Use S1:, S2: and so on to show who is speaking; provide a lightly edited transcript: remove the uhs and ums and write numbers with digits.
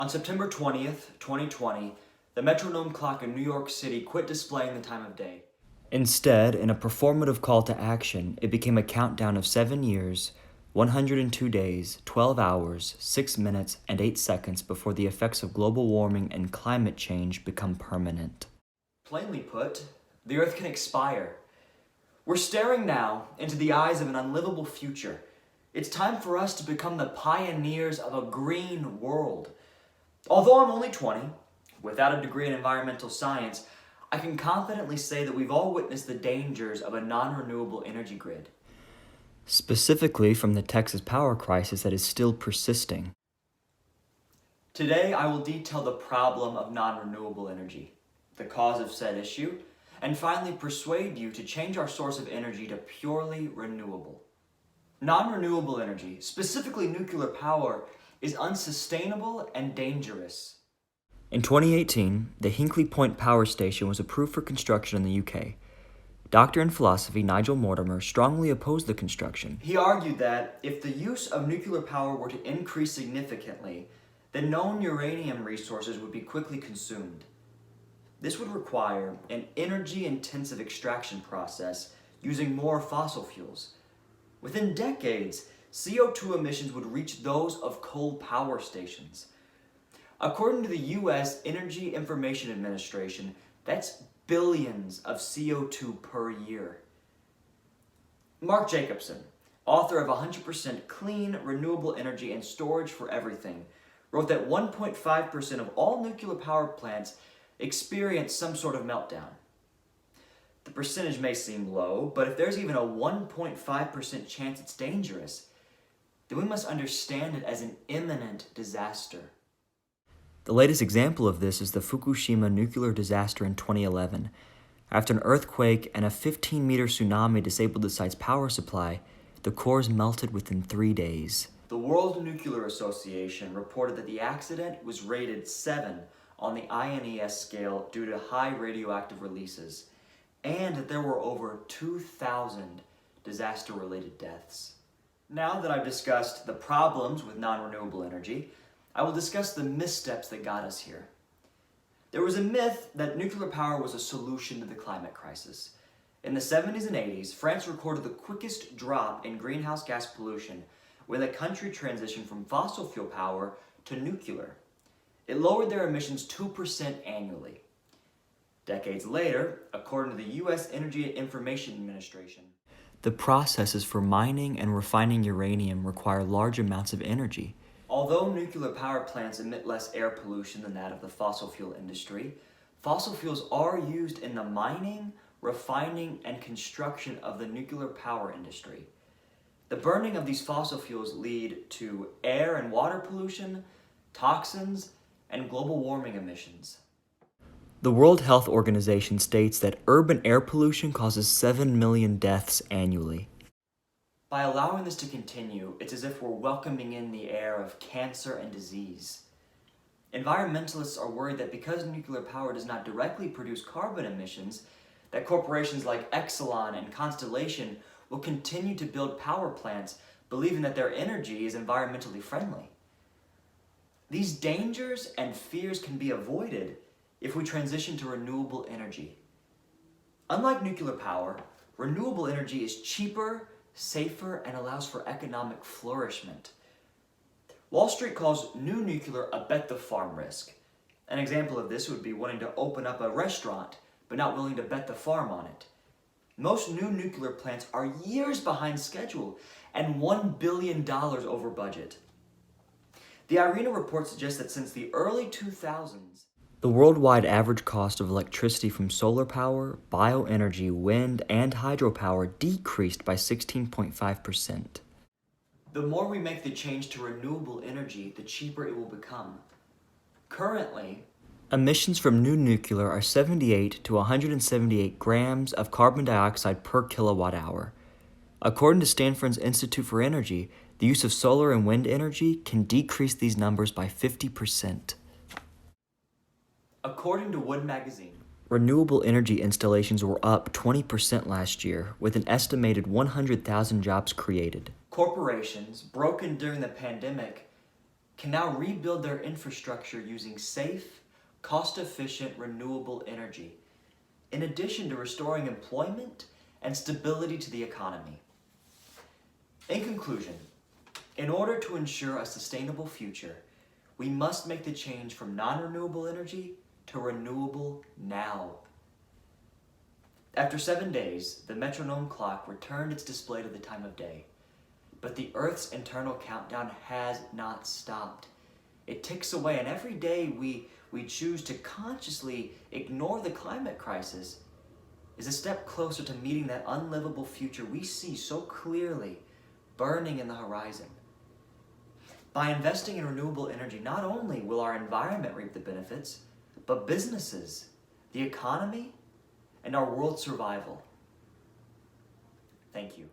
S1: On September 20th, 2020, the metronome clock in New York City quit displaying the time of day. Instead, in a performative call to action, it became a countdown of 7 years, 102 days, 12 hours, 6 minutes, and 8 seconds before the effects of global warming and climate change become permanent. Plainly put, the Earth can expire. We're staring now into the eyes of an unlivable future. It's time for us to become the pioneers of a green world. Although I'm only 20, without a degree in environmental science, I can confidently say that we've all witnessed the dangers of a non-renewable energy grid. Specifically from the Texas power crisis that is still persisting. Today, I will detail the problem of non-renewable energy, the cause of said issue, and finally persuade you to change our source of energy to purely renewable. Non-renewable energy, specifically nuclear power, is unsustainable and dangerous. In 2018, the Hinkley Point Power Station was approved for construction in the UK. Doctor in philosophy Nigel Mortimer strongly opposed the construction. He argued that if the use of nuclear power were to increase significantly, then known uranium resources would be quickly consumed. This would require an energy-intensive extraction process using more fossil fuels. Within decades, CO2 emissions would reach those of coal power stations. According to the U.S. Energy Information Administration, that's billions of CO2 per year. Mark Jacobson, author of 100% Clean, Renewable Energy and Storage for Everything, wrote that 1.5% of all nuclear power plants experience some sort of meltdown. The percentage may seem low, but if there's even a 1.5% chance it's dangerous, then we must understand it as an imminent disaster. The latest example of this is the Fukushima nuclear disaster in 2011. After an earthquake and a 15-meter tsunami disabled the site's power supply, the cores melted within 3 days. The World Nuclear Association reported that the accident was rated 7 on the INES scale due to high radioactive releases, and that there were over 2,000 disaster-related deaths. Now that I've discussed the problems with non-renewable energy, I will discuss the missteps that got us here. There was a myth that nuclear power was a solution to the climate crisis. In the 70s and 80s, France recorded the quickest drop in greenhouse gas pollution when the country transitioned from fossil fuel power to nuclear. It lowered their emissions 2% annually. Decades later, according to the U.S. Energy Information Administration, the processes for mining and refining uranium require large amounts of energy. Although nuclear power plants emit less air pollution than that of the fossil fuel industry, fossil fuels are used in the mining, refining, and construction of the nuclear power industry. The burning of these fossil fuels lead to air and water pollution, toxins, and global warming emissions. The World Health Organization states that urban air pollution causes 7 million deaths annually. By allowing this to continue, it's as if we're welcoming in the air of cancer and disease. Environmentalists are worried that because nuclear power does not directly produce carbon emissions, that corporations like Exelon and Constellation will continue to build power plants, believing that their energy is environmentally friendly. These dangers and fears can be avoided if we transition to renewable energy. Unlike nuclear power, renewable energy is cheaper, safer, and allows for economic flourishment. Wall Street calls new nuclear a bet the farm risk. An example of this would be wanting to open up a restaurant, but not willing to bet the farm on it. Most new nuclear plants are years behind schedule and $1 billion over budget. The IRENA report suggests that since the early 2000s, the worldwide average cost of electricity from solar power, bioenergy, wind, and hydropower decreased by 16.5%. The more we make the change to renewable energy, the cheaper it will become. Currently, emissions from new nuclear are 78 to 178 grams of carbon dioxide per kilowatt hour. According to Stanford's Institute for Energy, the use of solar and wind energy can decrease these numbers by 50%. According to Wood Magazine, renewable energy installations were up 20% last year, with an estimated 100,000 jobs created. Corporations, broken during the pandemic, can now rebuild their infrastructure using safe, cost-efficient, renewable energy, in addition to restoring employment and stability to the economy. In conclusion, in order to ensure a sustainable future, we must make the change from non-renewable energy to renewable now. After 7 days, the metronome clock returned its display to the time of day. But the Earth's internal countdown has not stopped. It ticks away, and every day we choose to consciously ignore the climate crisis is a step closer to meeting that unlivable future we see so clearly burning in the horizon. By investing in renewable energy, not only will our environment reap the benefits, but businesses, the economy, and our world's survival. Thank you.